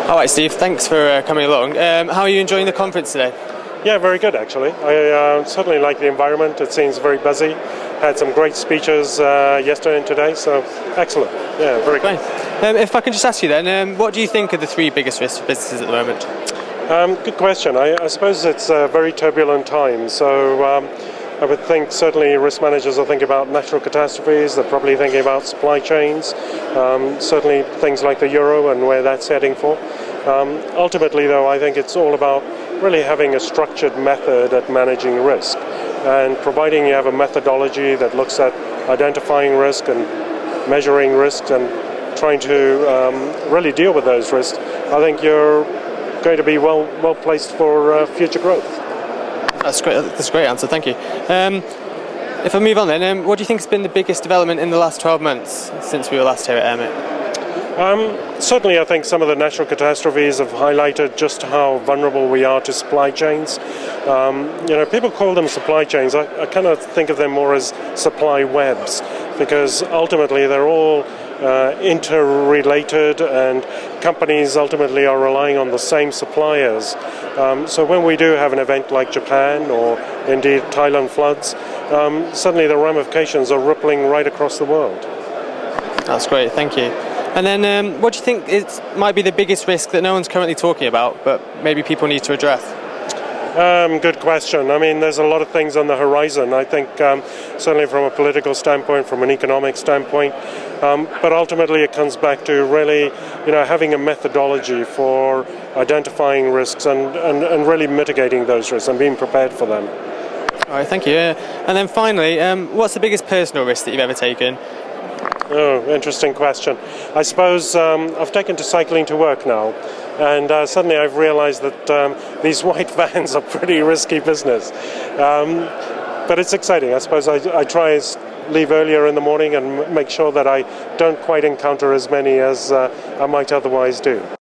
All right, Steve, thanks for coming along. How are you enjoying the conference today? Yeah, very good actually. I certainly like the environment. It seems very busy. Had some great speeches yesterday and today, so excellent. Yeah, very good. If I can just ask you then, what do you think are the three biggest risks for businesses at the moment? Good question. I suppose it's a very turbulent time, so I would think certainly risk managers are thinking about natural catastrophes. They're probably thinking about supply chains, certainly things like the euro and where that's heading for. Ultimately, though, I think it's all about really having a structured method at managing risk, and providing you have a methodology that looks at identifying risk and measuring risks and trying to really deal with those risks. I think you're going to be well placed for future growth. That's great. That's a great answer. Thank you. If I move on then, what do you think has been the biggest development in the last 12 months since we were last here at Airmic? Certainly I think some of the natural catastrophes have highlighted just how vulnerable we are to supply chains. People call them supply chains. I kind of think of them more as supply webs, because ultimately they're all interrelated, and companies ultimately are relying on the same suppliers. So when we do have an event like Japan or indeed Thailand floods, suddenly the ramifications are rippling right across the world. That's great, thank you. And then what do you think might be the biggest risk that no one's currently talking about, but maybe people need to address? Good question. I mean, there's a lot of things on the horizon. I think certainly from a political standpoint, from an economic standpoint, but ultimately it comes back to really, having a methodology for identifying risks and really mitigating those risks and being prepared for them. All right, thank you. And then finally, what's the biggest personal risk that you've ever taken? Oh, interesting question. I suppose I've taken to cycling to work now, and suddenly I've realized that these white vans are pretty risky business. But it's exciting. I suppose I try and leave earlier in the morning and make sure that I don't quite encounter as many as I might otherwise do.